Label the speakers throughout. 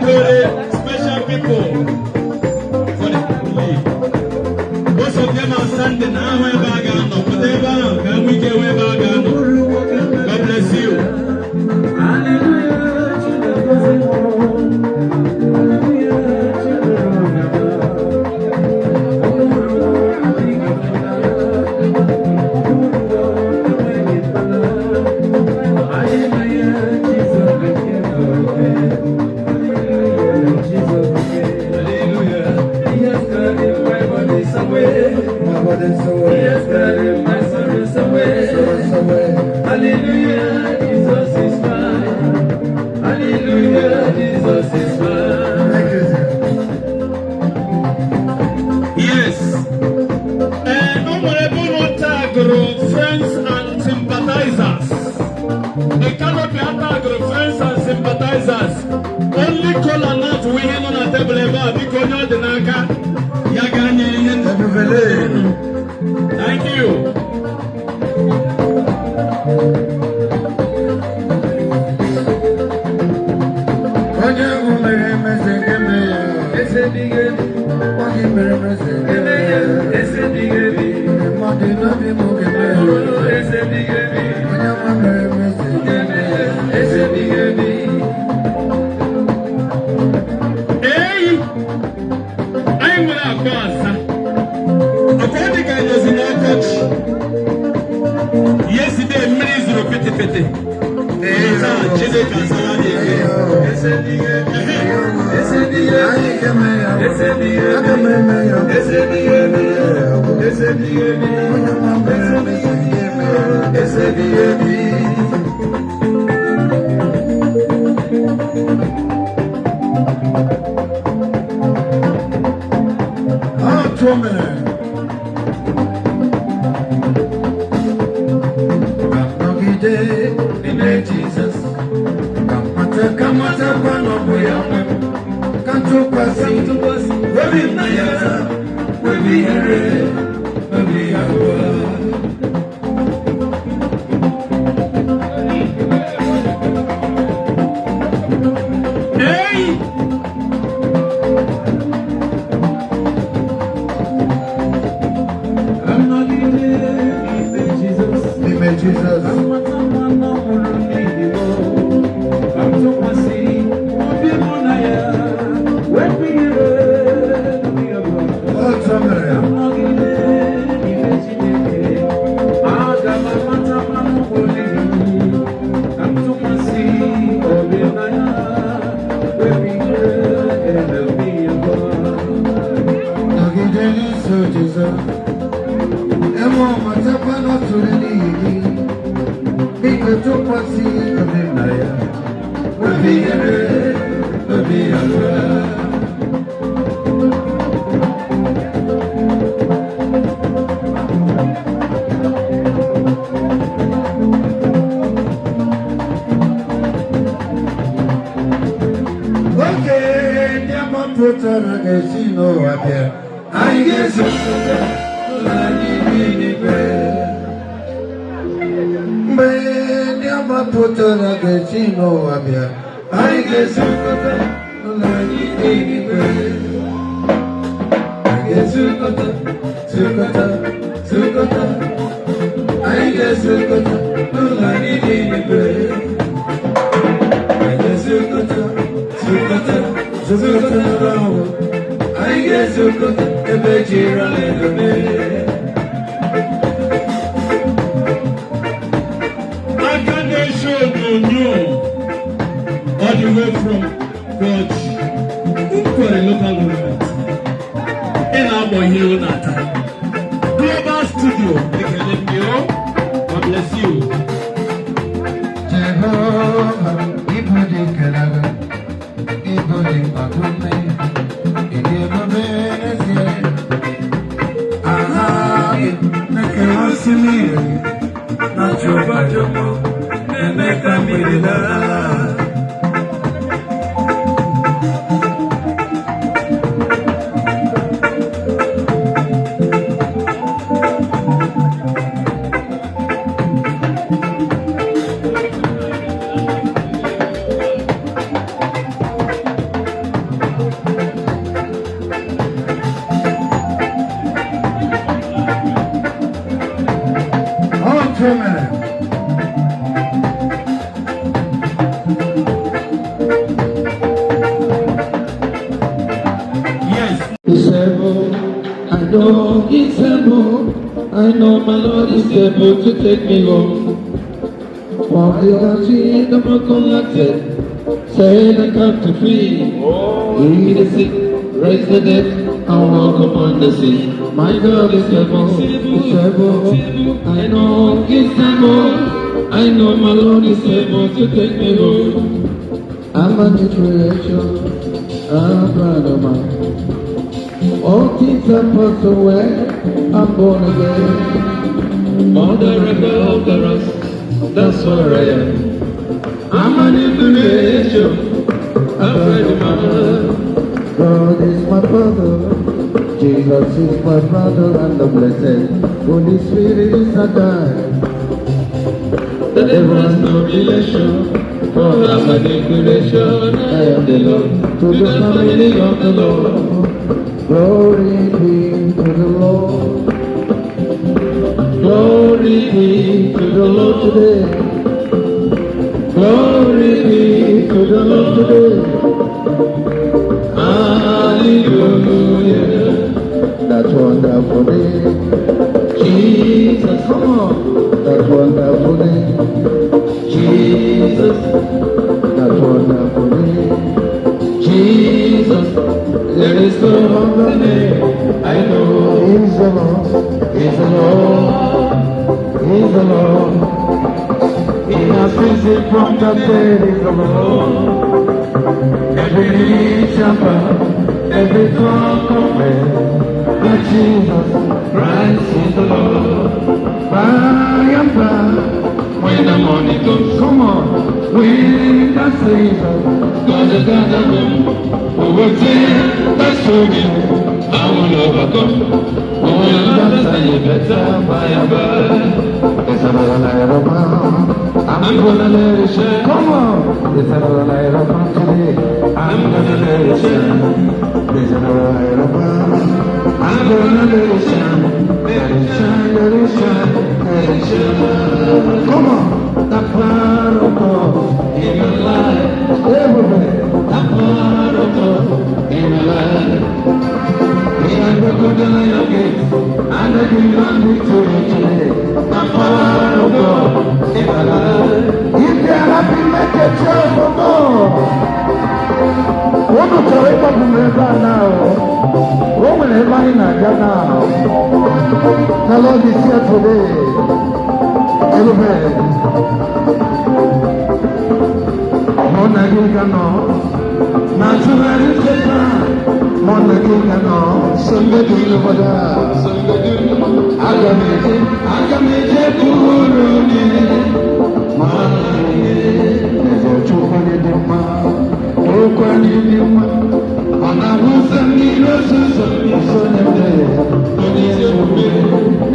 Speaker 1: special people. Most of them are standing now wherever whatever can we get wherever God bless you.
Speaker 2: Hallelujah, Jesus is mine. Hallelujah, Jesus is mine.
Speaker 1: Yes. Honorable Montagro, friends and sympathizers. They cannot be Montagro, friends and sympathizers. Only call and not winning on a table about because you're the Naka. Thank you. Yesterday, minister of Pity.
Speaker 2: Jesus, come on, come to pass, we'll be here, we'll be here. I guess you could ever cheer a little bit.
Speaker 1: I can't show you all the way from God for a local government in our here that time. Global Studio, God bless you.
Speaker 2: Jehovah, Ibodi Kalaga, Ibodi Bagume. I know my Lord is able to take me home. For the energy, the broken hearted, say the captive free. Heal the sick, raise the dead, and walk upon the sea. My God is able, is able. I know He's able. I know my Lord is able to take me home. I'm a new creation, I'm a brother man. All things are passed away, I'm born again. Mother and the rest, that's where I am. I'm a new creation, I'm a brother man. God is my Father, Jesus is my brother, and the blessed Holy Spirit is a guide. There was no relation, for I'm a new creation, I am the Lord, to the family of the Lord. Glory be to the Lord. Glory be to the Lord today. Glory be to the Lord today. Hallelujah. That's wonderful name. Jesus, come on. That's wonderful name. Jesus, that's wonderful name. Jesus, there is no other name. I know He's the Lord, He's the Lord, He's the Lord. He has risen from the dead, He's the Lord. Every knee shall bow, every tongue confess that Jesus Christ is the Lord. By and by, when the morning comes, come on, when the season, God is gathered, who will take the struggle, I will overcome. Who will understand you better by and by. It's another night of mine, I'm gonna let it shine. Come on, it's another night of mine today, I'm gonna let it shine. It's another night of mine, I'm gonna let it shine. Let it shine, let it shine, let it shine. Come on, the power of God in your life, everybody. The power of God in your life. We are the good lion of gates, and the divine victory today. The power of God in your life. If you are happy, make a choice for God. What do you wake up remember now? What will ever in now? The Lord is here today. Everybody. Monagigano, Naturally Japan, Monagigano, somebody over there, Agamete, Kuruni, Mani, never took any dema, Okwani dema, on a Wusani Roses of Sonate,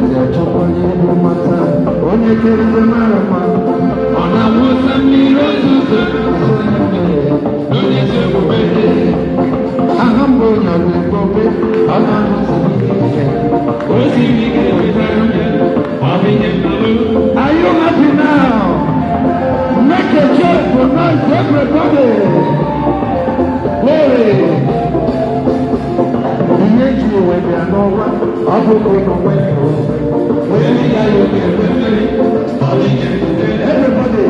Speaker 2: never took any dema, only carry the Maraman, on a Wusani Roses of Are you happy now? Make a joyful noise, everybody. Glory. The angel when they are not one, I will go to when you everybody.